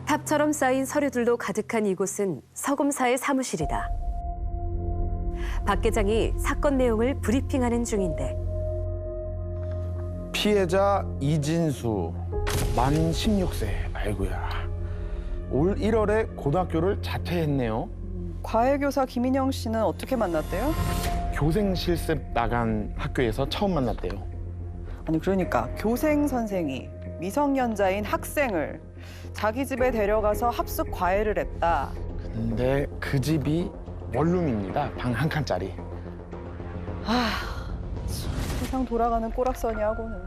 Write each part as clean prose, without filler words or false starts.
탑처럼 쌓인 서류들로 가득한 이곳은 서검사의 사무실이다. 박 계장이 사건 내용을 브리핑하는 중인데 피해자 이진수, 만 16세. 아이고야. 올 1월에 고등학교를 자퇴했네요. 과외교사 김인영 씨는 어떻게 만났대요? 교생 실습 나간 학교에서 처음 만났대요. 아니 그러니까 교생 선생이 미성년자인 학생을 자기 집에 데려가서 합숙 과외를 했다. 근데 그 집이 원룸입니다. 방 한 칸짜리. 세상 돌아가는 꼬락서니하고는.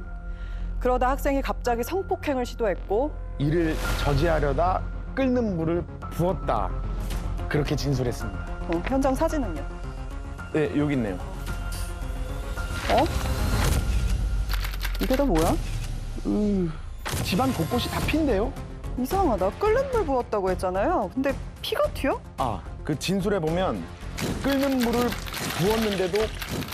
그러다 학생이 갑자기 성폭행을 시도했고 이를 저지하려다 끓는 물을 부었다. 그렇게 진술했습니다. 현장 사진은요? 네, 여기 있네요. 어? 이게 다 뭐야? 집안 곳곳이 다 피인데요? 이상하다. 끓는 물 부었다고 했잖아요. 근데 피가 튀어? 아, 그 진술에 보면 끓는 물을 부었는데도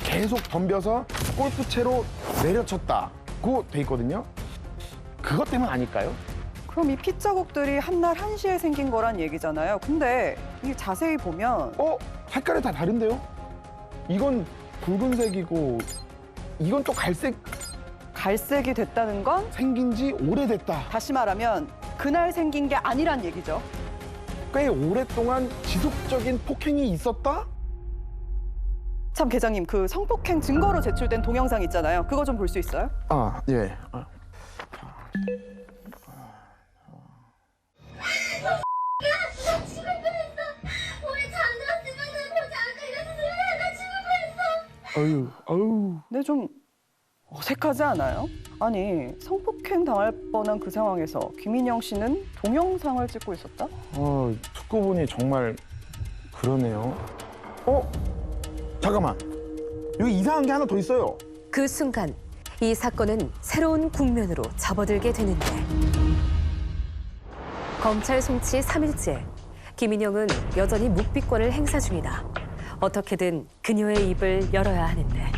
계속 덤벼서 골프채로 내려쳤다고 돼 있거든요. 그것 때문 아닐까요? 그럼 이 피자국들이 한날 한시에 생긴 거란 얘기잖아요. 근데 이 자세히 보면 색깔이 다 다른데요? 이건 붉은색이고 이건 또 갈색. 갈색이 됐다는 건 생긴 지 오래됐다. 다시 말하면 그날 생긴 게 아니란 얘기죠. 꽤 오랫동안 지속적인 폭행이 있었다? 참 계장님, 그 성폭행 증거로 제출된 동영상 있잖아요. 그거 좀 볼 수 있어요? 아, 예. 나 죽을 뻔했어. 우리 잠들었으면 보지 않고 이랬으면 나 죽을 뻔했어. 아유. 근데 좀 어색하지 않아요? 아니, 성폭행 당할 뻔한 그 상황에서 김인영 씨는 동영상을 찍고 있었다? 듣고 보니 정말 그러네요. 잠깐만. 여기 이상한 게 하나 더 있어요. 그 순간 이 사건은 새로운 국면으로 접어들게 되는데 검찰 송치 3일째 김인영은 여전히 묵비권을 행사 중이다. 어떻게든 그녀의 입을 열어야 하는데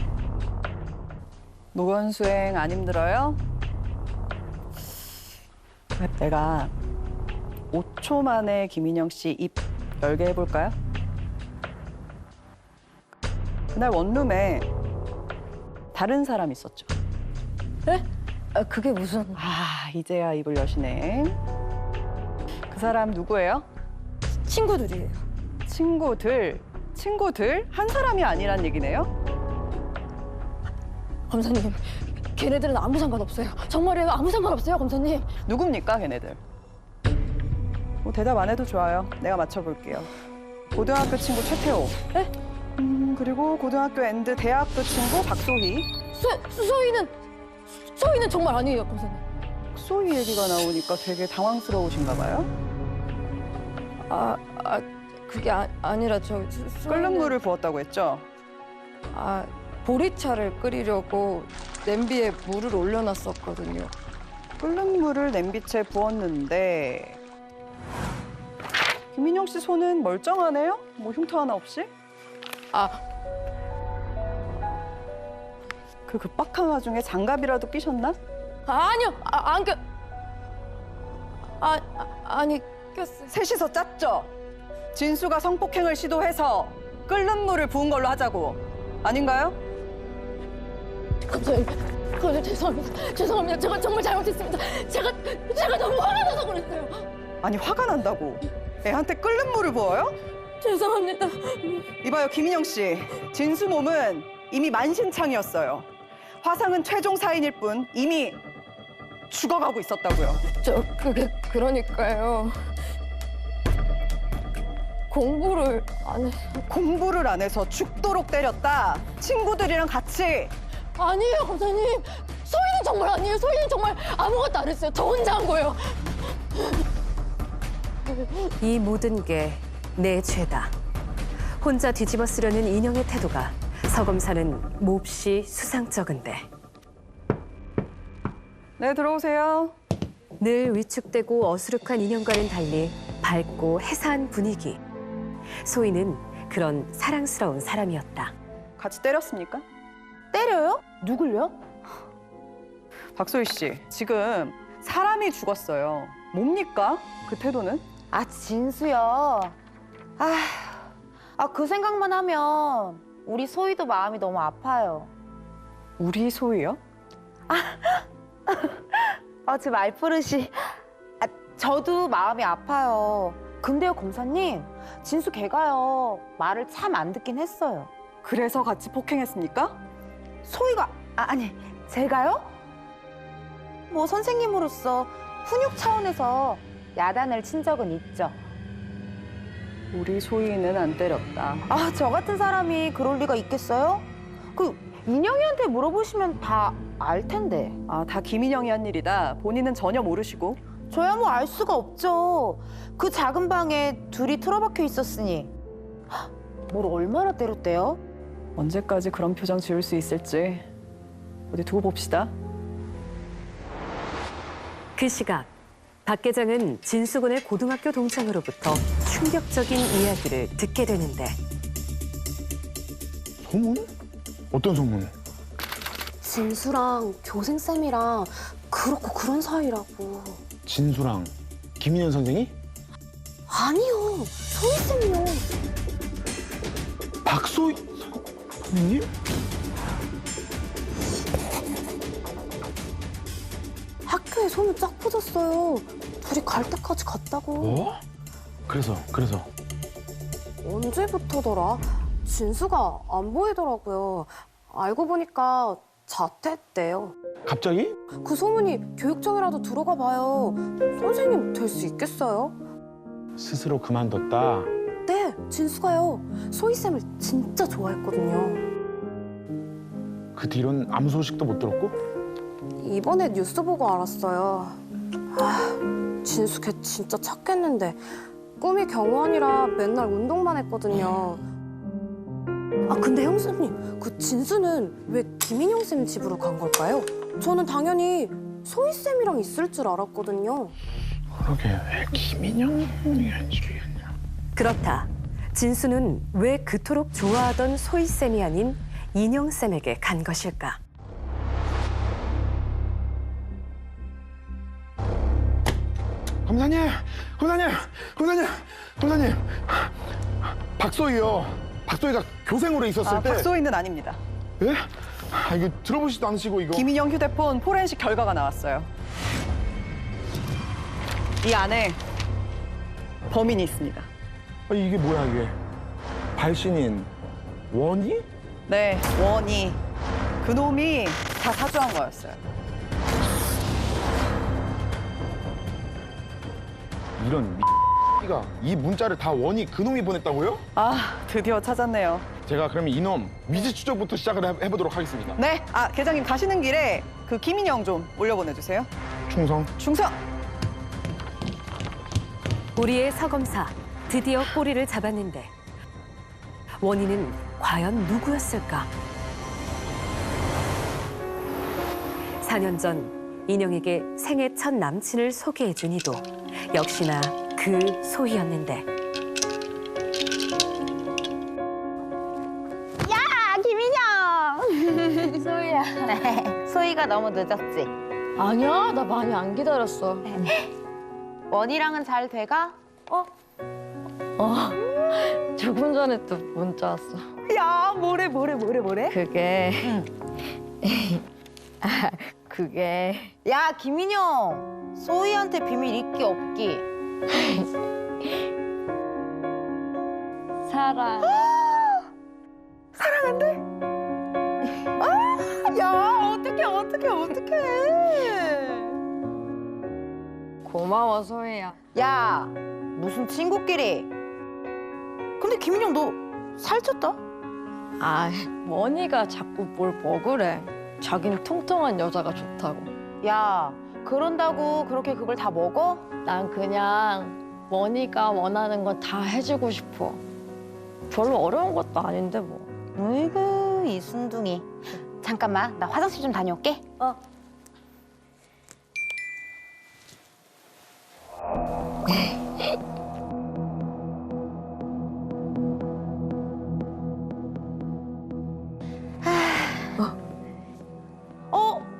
노건수행 안 힘들어요? 내가 5초 만에 김인영 씨 입 열게 해볼까요? 그날 원룸에 다른 사람 있었죠. 네? 그게 무슨... 이제야 입을 여시네. 그 사람 누구예요? 친구들이에요. 친구들? 한 사람이 아니란 얘기네요? 검사님, 걔네들은 아무 상관없어요. 정말이에요. 아무 상관없어요, 검사님. 누굽니까, 걔네들? 뭐 대답 안 해도 좋아요. 내가 맞춰볼게요. 고등학교 친구 최태호. 네? 그리고 고등학교 엔드 대학교 친구 박소희. 소희는 정말 아니에요, 검사님. 소희 얘기가 나오니까 되게 당황스러우신가 봐요. 그게 아니라 끓는 물을 부었다고 했죠? 보리차를 끓이려고 냄비에 물을 올려놨었거든요. 끓는 물을 냄비채 부었는데 김인영 씨 손은 멀쩡하네요? 뭐 흉터 하나 없이? 그 급박한 와중에 장갑이라도 끼셨나? 아니요, 안 껴. 아니, 꼈어요. 셋이서 짰죠? 진수가 성폭행을 시도해서 끓는 물을 부은 걸로 하자고. 아닌가요? 검사님, 죄송합니다. 제가 정말 잘못했습니다. 제가 너무 화가 나서 그랬어요. 아니 화가 난다고 애한테 끓는 물을 부어요? 죄송합니다. 이봐요 김인영 씨, 진수 몸은 이미 만신창이었어요. 화상은 최종 사인일 뿐 이미 죽어가고 있었다고요. 그게 그러니까요. 공부를 안 해서 죽도록 때렸다. 친구들이랑 같이. 아니에요, 검사님. 소희는 정말 아니에요. 소희는 정말 아무것도 안 했어요. 저 혼자 한 거예요. 이 모든 게 내 죄다. 혼자 뒤집어 쓰려는 인형의 태도가 서검사는 몹시 수상쩍은데 네, 들어오세요. 늘 위축되고 어수룩한 인형과는 달리 밝고 해사한 분위기. 소희는 그런 사랑스러운 사람이었다. 같이 때렸습니까? 때려요? 누굴요? 박소희 씨, 지금 사람이 죽었어요. 뭡니까? 그 태도는? 아, 진수요. 그 생각만 하면 우리 소희도 마음이 너무 아파요. 우리 소희요? 제 말버릇이. 저도 마음이 아파요. 근데요, 검사님, 진수 걔가요, 말을 참 안 듣긴 했어요. 그래서 같이 폭행했습니까? 소희가, 아니, 제가요? 뭐 선생님으로서 훈육 차원에서 야단을 친 적은 있죠. 우리 소희는 안 때렸다. 저 같은 사람이 그럴 리가 있겠어요? 인영이한테 물어보시면 다 알 텐데. 다 김인영이 한 일이다. 본인은 전혀 모르시고. 저야 뭐 알 수가 없죠. 그 작은 방에 둘이 틀어박혀 있었으니. 뭘 얼마나 때렸대요? 언제까지 그런 표정 지을 수 있을지 어디 두고 봅시다. 그 시각 박 계장은 진수군의 고등학교 동창으로부터 충격적인 이야기를 듣게 되는데 소문? 어떤 소문? 진수랑 교생쌤이랑 그렇고 그런 사이라고. 진수랑 김인현 선생이? 아니요, 소희쌤이요. 박소희 선생님? 학교에 소문 쫙 퍼졌어요. 둘이 갈 때까지 갔다고. 뭐? 그래서 언제부터더라? 진수가 안 보이더라고요. 알고 보니까 자퇴했대요. 갑자기? 그 소문이 교육청이라도 들어가 봐요. 선생님 될 수 있겠어요? 스스로 그만뒀다. 네, 진수가요. 소희쌤을 진짜 좋아했거든요. 그 뒤론 아무 소식도 못 들었고? 이번에 뉴스 보고 알았어요. 진수 걔 진짜 착했는데 꿈이 경호원이라 맨날 운동만 했거든요. 근데 형수님, 그 진수는 왜 김인영 쌤 집으로 간 걸까요? 저는 당연히 소희 쌤이랑 있을 줄 알았거든요. 그러게 왜 김인영이 죽였냐? 그렇다. 진수는 왜 그토록 좋아하던 소희쌤이 아닌 인영쌤에게 간 것일까? 검사님! 박소희요. 박소희가 교생으로 있었을 때. 박소희는 아닙니다. 예? 이거 들어보시지도 않으시고 이거. 김인영 휴대폰 포렌식 결과가 나왔어요. 이 안에 범인이 있습니다. 이게 뭐야 이게? 발신인 원희? 네, 원희. 그놈이 다 사주한 거였어요. 이런 X가 이 문자를 다 원희 그놈이 보냈다고요? 드디어 찾았네요. 제가 그러면 이놈 위지 추적부터 시작을 해보도록 하겠습니다. 네, 계장님 가시는 길에 그 김인영 좀 올려보내주세요. 충성. 충성! 우리의 서검사 드디어 꼬리를 잡았는데 원인은 과연 누구였을까? 4년 전 인영에게 생애 첫 남친을 소개해준 이도 역시나 그 소희였는데 김인영! 소희야. 소희가 너무 늦었지? 아니야, 나 많이 안 기다렸어. 원희랑은 잘 돼가? 조금 전에 또 문자 왔어. 야, 뭐래? 그게... 그게... 야, 김인영! 소희한테 비밀 있기 없기. 사랑. 야, 어떡해. 고마워, 소희야. 야, 무슨 친구끼리. 근데 김인영 너 살쪘다? 원희가 자꾸 뭘 먹으래. 자긴 통통한 여자가 좋다고. 야, 그런다고 그렇게 그걸 다 먹어? 난 그냥 원희가 원하는 건 다 해주고 싶어. 별로 어려운 것도 아닌데 뭐. 으이구, 이 순둥이. 잠깐만, 나 화장실 좀 다녀올게.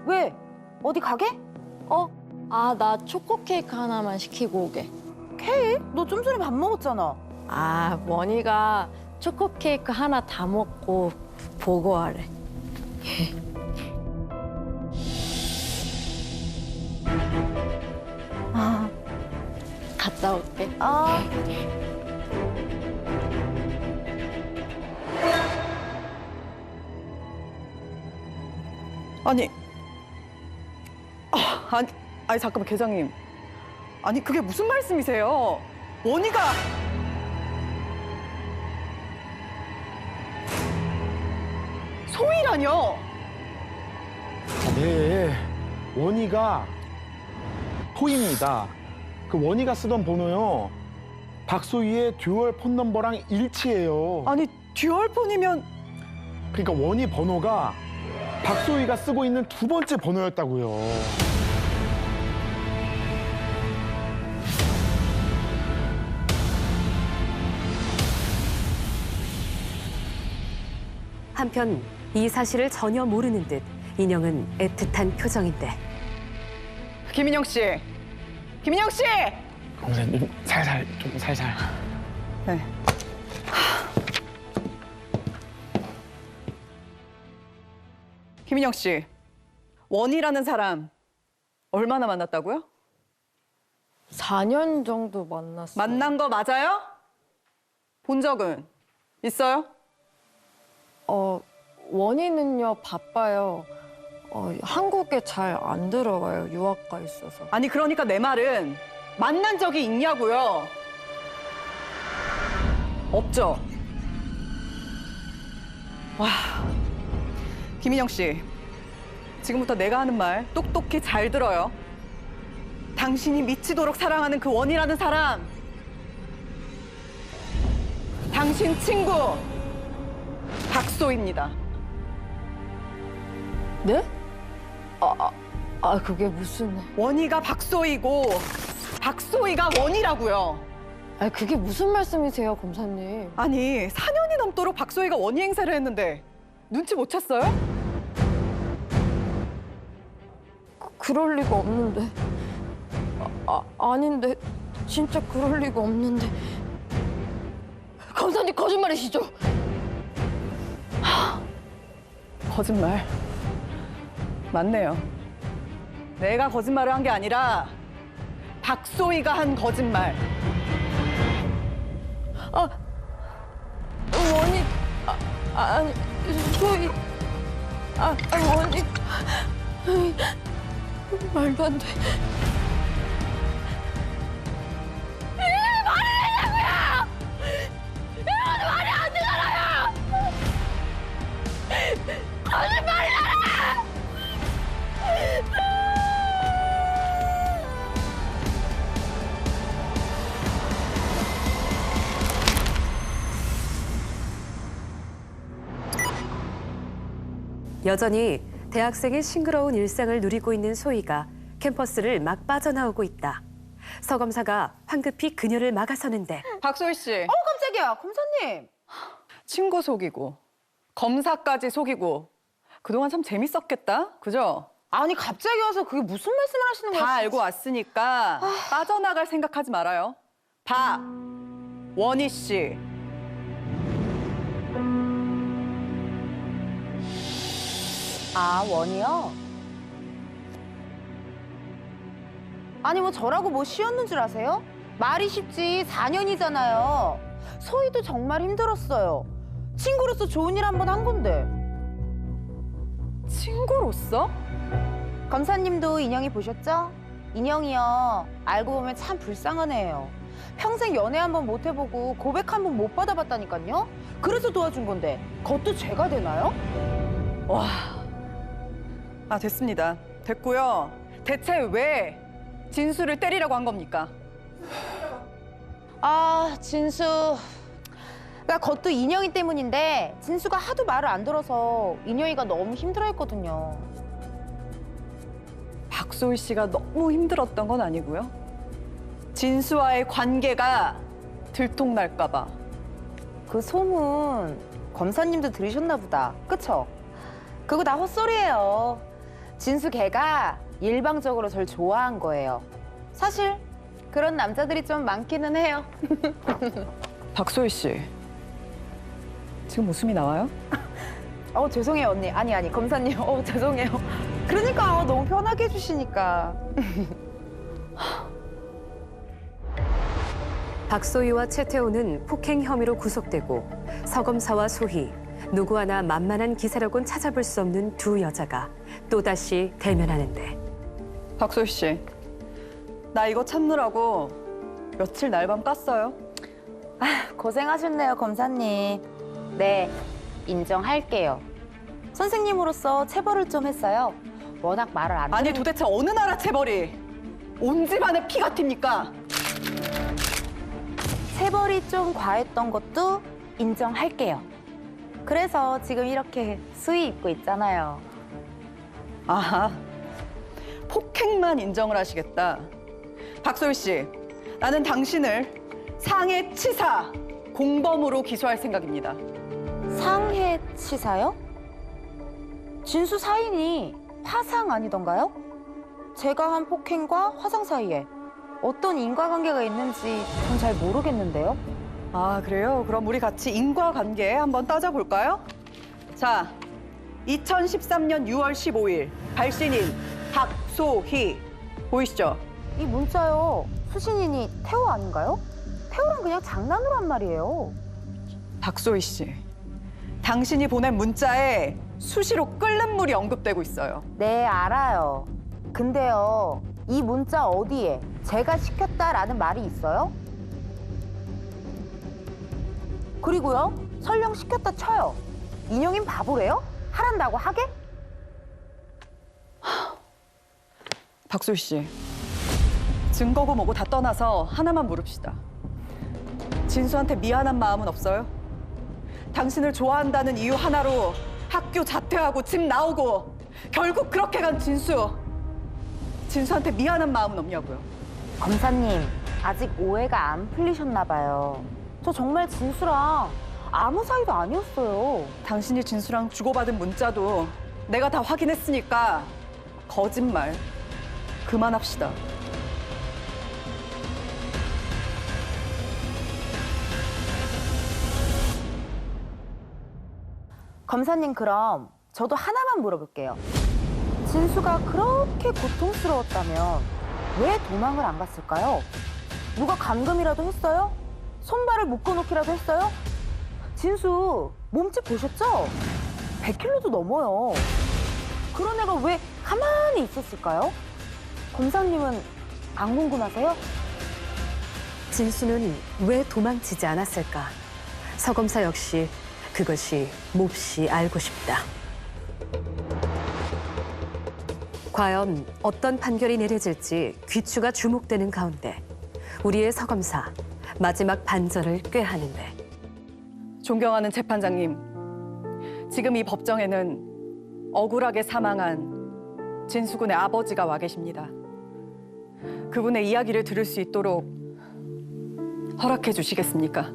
왜? 어디 가게? 아, 나 초코 케이크 하나만 시키고 오게. 케이크? 너 좀 전에 밥 먹었잖아. 아, 원희가 초코 케이크 하나 다 먹고 보고하래. 아, 갔다 올게. 아. 아니, 아니 잠깐만 계장님. 아니 그게 무슨 말씀이세요? 원희가 소희라뇨? 네, 원희가 토입니다. 그 원희가 쓰던 번호요. 박소희의 듀얼 폰 넘버랑 일치해요. 아니 듀얼폰이면 그러니까 원희 번호가 박소희가 쓰고 있는 두 번째 번호였다고요. 한편 이 사실을 전혀 모르는 듯 인형은 애틋한 표정인데 김인영 씨, 김인영 씨. 검사님 살살 좀 살살. 네. 김인영 씨, 원희라는 사람 얼마나 만났다고요? 4년 정도 만났어. 만난 거 맞아요? 본 적은 있어요? 원희는요, 바빠요. 한국에 잘 안 들어가요. 유학 가 있어서. 아니 그러니까 내 말은 만난 적이 있냐고요? 없죠. 와, 김인영 씨, 지금부터 내가 하는 말 똑똑히 잘 들어요. 당신이 미치도록 사랑하는 그 원이라는 사람, 당신 친구 박소희입니다. 네? 그게 무슨... 원희가 박소희고 박소희가 원희라고요. 아니, 그게 무슨 말씀이세요, 검사님? 아니 4년이 넘도록 박소희가 원희 행세를 했는데 눈치 못 챘어요? 그럴 리가 없는데. 아닌데. 진짜 그럴 리가 없는데. 검사님 거짓말이시죠? 거짓말. 맞네요. 내가 거짓말을 한 게 아니라 박소희가 한 거짓말. 원희... 아니, 소희... 원희... 말도 안 돼. 여전히 대학생의 싱그러운 일상을 누리고 있는 소희가 캠퍼스를 막 빠져나오고 있다. 서 검사가 황급히 그녀를 막아서는데 박소희 씨, 깜짝이야, 검사님. 친구 속이고 검사까지 속이고 그동안 참 재밌었겠다. 그죠? 아니, 갑자기 와서 그게 무슨 말씀을 하시는 거예요? 다 알고 왔으니까 빠져나갈 생각하지 말아요. 원희 씨. 원이요? 아니, 뭐 저라고 뭐 쉬었는 줄 아세요? 말이 쉽지, 4년이잖아요. 소희도 정말 힘들었어요. 친구로서 좋은 일 한 번 한 건데. 친구로서? 검사님도 인영이 보셨죠? 인영이요, 알고 보면 참 불쌍한 애예요. 평생 연애 한 번 못 해보고 고백 한 번 못 받아봤다니까요? 그래서 도와준 건데 그것도 죄가 되나요? 됐습니다. 됐고요. 대체 왜 진수를 때리라고 한 겁니까? 진수. 그러니까 그것도 인영이 때문인데 진수가 하도 말을 안 들어서 인영이가 너무 힘들어했거든요. 박소희 씨가 너무 힘들었던 건 아니고요. 진수와의 관계가 들통날까 봐. 그 소문 검사님도 들으셨나 보다. 그쵸? 그거 다 헛소리예요. 진수 걔가 일방적으로 절 좋아한 거예요. 사실 그런 남자들이 좀 많기는 해요. 박소희 씨, 지금 웃음이 나와요? 죄송해요 언니. 아니 검사님. 죄송해요. 그러니까 너무 편하게 해주시니까. 박소희와 최태호는 폭행 혐의로 구속되고 서검사와 소희, 누구 하나 만만한 기사라곤 찾아볼 수 없는 두 여자가 또다시 대면하는데 박소희 씨, 나 이거 참느라고 며칠 날밤 깠어요. 고생하셨네요 검사님. 네, 인정할게요. 선생님으로서 체벌을 좀 했어요. 워낙 말을 안 아니 들으니- 도대체 어느 나라 체벌이 온 집안의 피가 튑니까? 체벌이 좀 과했던 것도 인정할게요. 그래서 지금 이렇게 수의 입고 있잖아요. 아하, 폭행만 인정을 하시겠다. 박소희 씨, 나는 당신을 상해치사 공범으로 기소할 생각입니다. 상해치사요? 진수 사인이 화상 아니던가요? 제가 한 폭행과 화상 사이에 어떤 인과관계가 있는지 전 잘 모르겠는데요. 아, 그래요? 그럼 우리 같이 인과관계 한번 따져볼까요? 자, 2013년 6월 15일 발신인 박소희 보이시죠? 이 문자요. 수신인이 태호 아닌가요? 태호랑 그냥 장난으로 한 말이에요. 박소희 씨, 당신이 보낸 문자에 수시로 끓는 물이 언급되고 있어요. 네, 알아요. 근데요, 이 문자 어디에 제가 시켰다라는 말이 있어요? 그리고요, 설령 시켰다 쳐요. 인형인 바보래요? 하란다고 하게? 박소희 씨, 증거고 뭐고 다 떠나서 하나만 물읍시다. 진수한테 미안한 마음은 없어요? 당신을 좋아한다는 이유 하나로 학교 자퇴하고 집 나오고 결국 그렇게 간 진수한테 미안한 마음은 없냐고요? 검사님, 아직 오해가 안 풀리셨나 봐요. 저 정말 진수랑 아무 사이도 아니었어요. 당신이 진수랑 주고받은 문자도 내가 다 확인했으니까 거짓말 그만합시다. 검사님, 그럼 저도 하나만 물어볼게요. 진수가 그렇게 고통스러웠다면 왜 도망을 안 갔을까요? 누가 감금이라도 했어요? 손발을 묶어놓기라도 했어요? 진수 몸집 보셨죠? 100kg도 넘어요. 그런 애가 왜 가만히 있었을까요? 검사님은 안 궁금하세요? 진수는 왜 도망치지 않았을까? 서검사 역시 그것이 몹시 알고 싶다. 과연 어떤 판결이 내려질지 귀추가 주목되는 가운데 우리의 서검사 마지막 반전을 꾀하는데 존경하는 재판장님, 지금 이 법정에는 억울하게 사망한 진수군의 아버지가 와 계십니다. 그분의 이야기를 들을 수 있도록 허락해 주시겠습니까?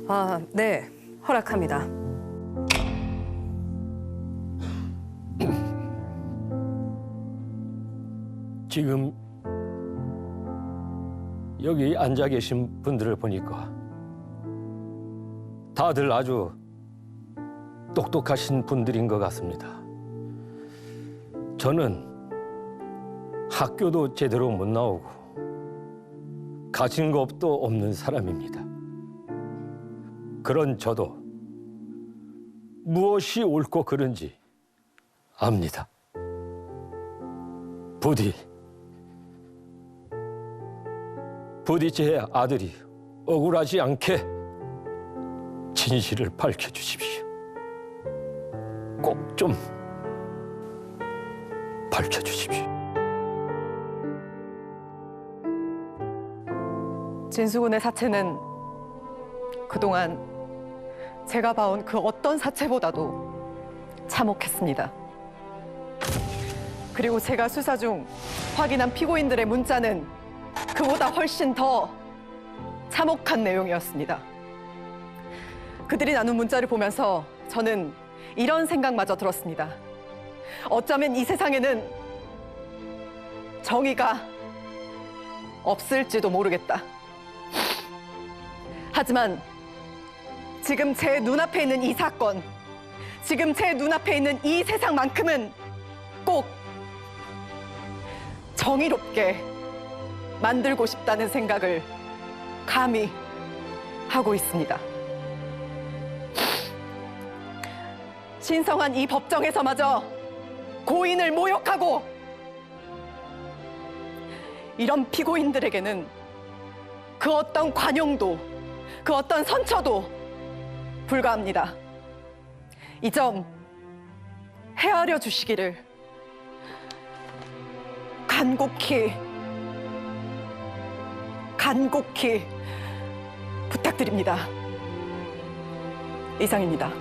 아, 네, 허락합니다. 지금 여기 앉아 계신 분들을 보니까 다들 아주 똑똑하신 분들인 것 같습니다. 저는 학교도 제대로 못 나오고 가진 것도 없는 사람입니다. 그런 저도 무엇이 옳고 그른지 압니다. 부디 제 아들이 억울하지 않게 진실을 밝혀주십시오. 꼭 좀 밝혀주십시오. 진수군의 사체는 그동안 제가 봐온 그 어떤 사체보다도 참혹했습니다. 그리고 제가 수사 중 확인한 피고인들의 문자는 그보다 훨씬 더 참혹한 내용이었습니다. 그들이 나눈 문자를 보면서 저는 이런 생각마저 들었습니다. 어쩌면 이 세상에는 정의가 없을지도 모르겠다. 하지만 지금 제 눈앞에 있는 이 사건, 지금 제 눈앞에 있는 이 세상만큼은 꼭 정의롭게 만들고 싶다는 생각을 감히 하고 있습니다. 신성한 이 법정에서마저 고인을 모욕하고 이런 피고인들에게는 그 어떤 관용도, 그 어떤 선처도 불가합니다. 이 점 헤아려 주시기를 간곡히 부탁드립니다. 이상입니다.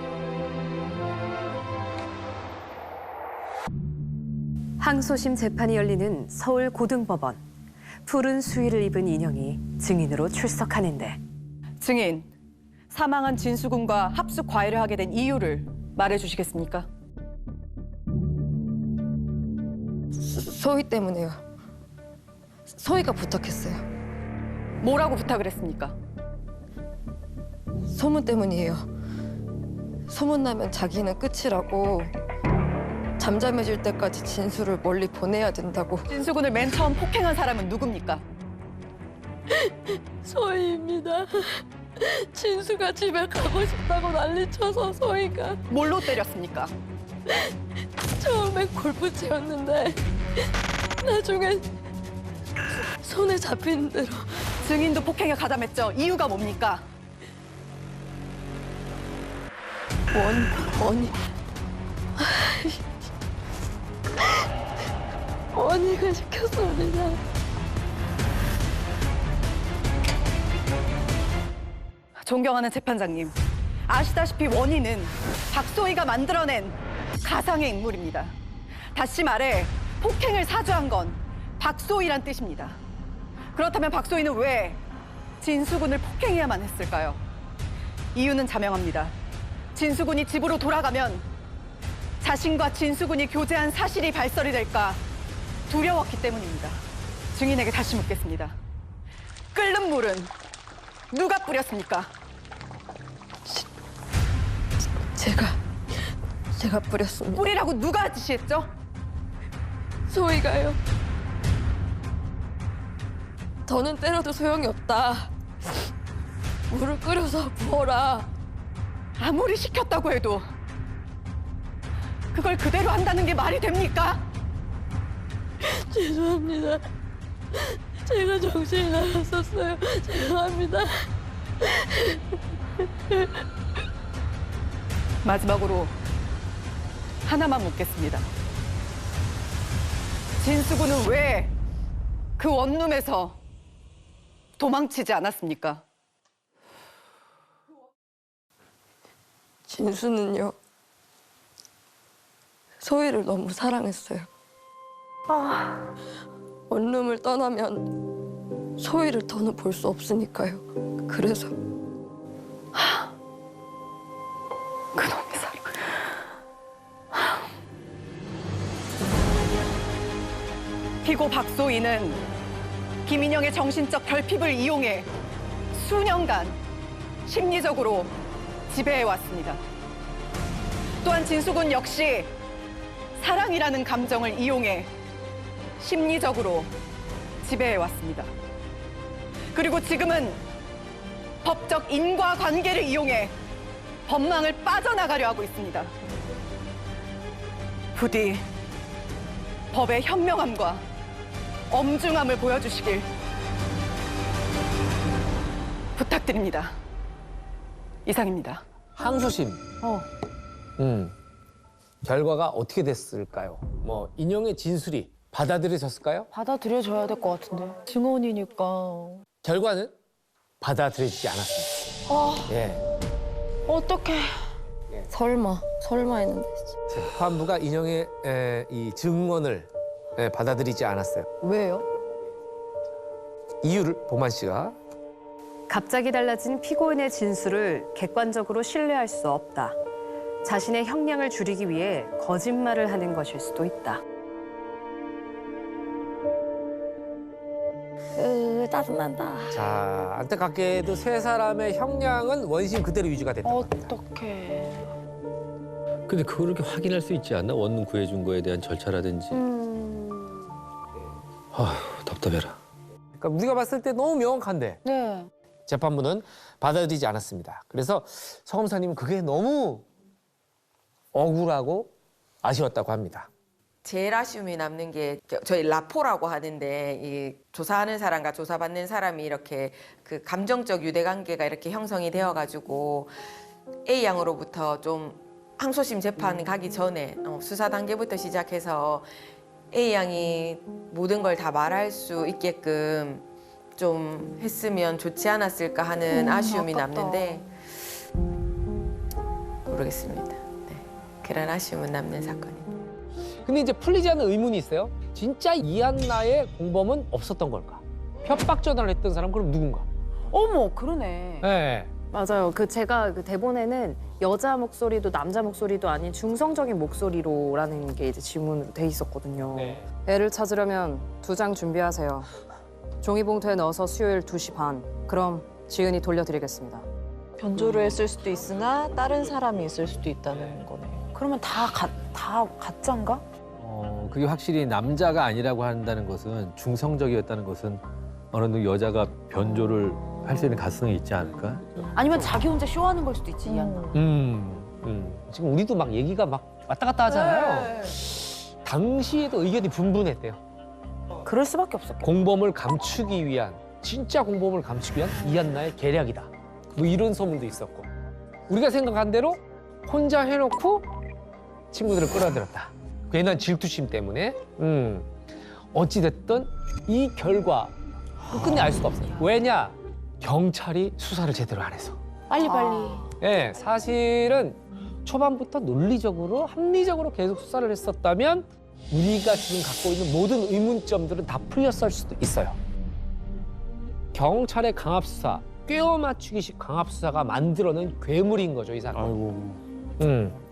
항소심 재판이 열리는 서울 고등법원. 푸른 수의를 입은 인형이 증인으로 출석하는데 증인, 사망한 진수군과 합숙 과외를 하게 된 이유를 말해주시겠습니까? 소희 때문에요. 소희가 부탁했어요. 뭐라고 부탁을 했습니까? 소문 때문이에요. 소문 나면 자기는 끝이라고 잠잠해질 때까지 진수를 멀리 보내야 된다고. 진수군을 맨 처음 폭행한 사람은 누굽니까? 소희입니다. 진수가 집에 가고 싶다고 난리쳐서 소희가 뭘로 때렸습니까? 처음엔 골프 치였는데 나중엔 손에 잡히는 대로. 증인도 폭행에 가담했죠. 이유가 뭡니까? 원희가 시켰습니다. 존경하는 재판장님, 아시다시피 원희는 박소희가 만들어낸 가상의 인물입니다. 다시 말해 폭행을 사주한 건 박소희란 뜻입니다. 그렇다면 박소희는 왜 진수군을 폭행해야만 했을까요? 이유는 자명합니다. 진수군이 집으로 돌아가면 자신과 진수군이 교제한 사실이 발설이 될까 두려웠기 때문입니다. 증인에게 다시 묻겠습니다. 끓는 물은 누가 뿌렸습니까? 제가 뿌렸습니다. 뿌리라고 누가 지시했죠? 소희가요. 더는 때려도 소용이 없다. 물을 끓여서 부어라. 아무리 시켰다고 해도 그걸 그대로 한다는 게 말이 됩니까? 죄송합니다. 제가 정신이 나갔었어요. 죄송합니다. 마지막으로 하나만 묻겠습니다. 진수군은 왜 그 원룸에서 도망치지 않았습니까? 진수는요. 소희를 너무 사랑했어요. 원룸을 떠나면 소희를 더는 볼 수 없으니까요. 그래서 그놈의 사랑. 피고 박소희는 김인영의 정신적 결핍을 이용해 수년간 심리적으로 지배해왔습니다. 또한 진수군 역시 사랑이라는 감정을 이용해 심리적으로 지배해왔습니다. 그리고 지금은 법적 인과관계를 이용해 법망을 빠져나가려 하고 있습니다. 부디 법의 현명함과 엄중함을 보여주시길 부탁드립니다. 이상입니다. 항소심. 결과가 어떻게 됐을까요? 뭐 인형의 진술이 받아들여졌을까요? 받아들여줘야 될 것 같은데. 증언이니까. 결과는 받아들여지지 않았습니다. 예. 어떡해. 설마 했는데 진짜. 재판부가 인형의 이 증언을 받아들이지 않았어요. 왜요? 이유를 보만 씨가. 갑자기 달라진 피고인의 진술을 객관적으로 신뢰할 수 없다. 자신의 형량을 줄이기 위해 거짓말을 하는 것일 수도 있다. 짜증난다. 자, 안타깝게도 세 사람의 형량은 원심 그대로 유지가 됐다. 어떡해. 근데 그걸 이렇게 확인할 수 있지 않나? 원룸 구해준 거에 대한 절차라든지. 아휴, 답답해라. 그러니까 우리가 봤을 때 너무 명확한데 네. 재판부는 받아들이지 않았습니다. 그래서 서검사님은 그게 너무 억울하고 아쉬웠다고 합니다. 제일 아쉬움이 남는 게 저희 라포라고 하는데 이 조사하는 사람과 조사받는 사람이 이렇게 그 감정적 유대관계가 이렇게 형성이 되어가지고 A 양으로부터 좀 항소심 재판 가기 전에 수사 단계부터 시작해서 A 양이 모든 걸 다 말할 수 있게끔 좀 했으면 좋지 않았을까 하는 아쉬움이 아깝다. 남는데 모르겠습니다. 네, 그런 아쉬움은 남는 사건입니다. 근데 이제 풀리지 않는 의문이 있어요. 진짜 이한나의 공범은 없었던 걸까? 협박 전화를 했던 사람 그럼 누군가? 어머, 그러네. 네. 맞아요. 제가 그 대본에는 여자 목소리도 남자 목소리도 아닌 중성적인 목소리로라는 게 이제 지문돼 있었거든요. 네. 애를 찾으려면 2장 준비하세요. 종이봉투에 넣어서 수요일 2시 반. 그럼 지은이 돌려드리겠습니다. 변조를 했을 수도 있으나 다른 사람이 있을 수도 있다는 거네. 그러면 다 가짜인가? 그게 확실히 남자가 아니라고 한다는 것은 중성적이었다는 것은 어느 정도 여자가 변조를 할 수 있는 가능성이 있지 않을까? 아니면 자기 혼자 쇼하는 걸 수도 있지, 이한나. 지금 우리도 막 얘기가 막 왔다 갔다 하잖아요. 당시에도 의견이 분분했대요. 그럴 수밖에 없었겠다. 공범을 감추기 위한, 진짜 공범을 감추기 위한 이한나의 계략이다. 뭐 이런 소문도 있었고. 우리가 생각한 대로 혼자 해놓고 친구들을 끌어들였다. 괜한 질투심 때문에. 어찌됐든 이 결과 끝내 알 수가 없어요. 왜냐? 경찰이 수사를 제대로 안 해서. 빨리빨리. 예, 사실은 초반부터 논리적으로, 합리적으로 계속 수사를 했었다면 우리가 지금 갖고 있는 모든 의문점들은 다 풀렸을 수도 있어요. 경찰의 강압수사, 꿰어 맞추기식 강압수사가 만들어낸 괴물인 거죠, 이 사건. 아이고.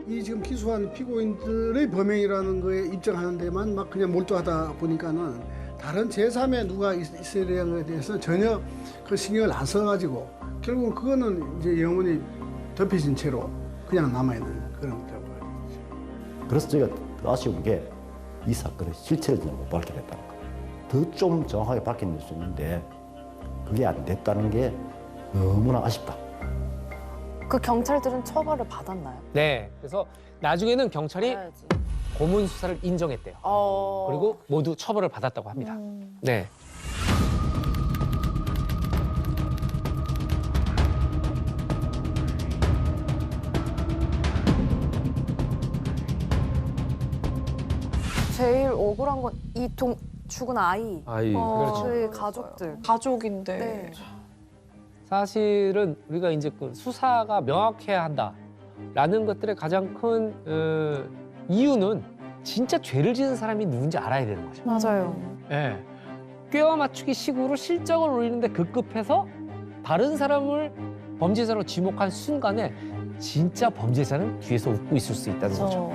이 지금 기소한 피고인들의 범행이라는 거에 입증하는 데만 막 그냥 몰두하다 보니까는 다른 제3의 누가 있어야 되는 거에 대해서 전혀 그 신경을 안 써가지고 결국은 그거는 이제 영원히 덮여진 채로 그냥 남아있는 그런 거라고요. 그래서 제가 더 아쉬운 게 이 사건의 실체를 못 밝혀냈다는 거. 더 좀 정확하게 밝혀낼 수 있는데 그게 안 됐다는 게 너무나 아쉽다. 그 경찰들은 처벌을 받았나요? 네, 그래서 나중에는 경찰이 고문 수사를 인정했대요. 그리고 모두 처벌을 받았다고 합니다. 네. 제일 억울한 건 이 죽은 아이. 그렇죠. 저희 가족들. 가족인데. 네. 사실은 우리가 이제 그 수사가 명확해야 한다라는 것들의 가장 큰 이유는 진짜 죄를 지은 사람이 누군지 알아야 되는 거죠. 맞아요. 예. 꿰어 맞추기 식으로 실적을 올리는데 급급해서 다른 사람을 범죄자로 지목한 순간에 진짜 범죄자는 뒤에서 웃고 있을 수 있다는 거죠.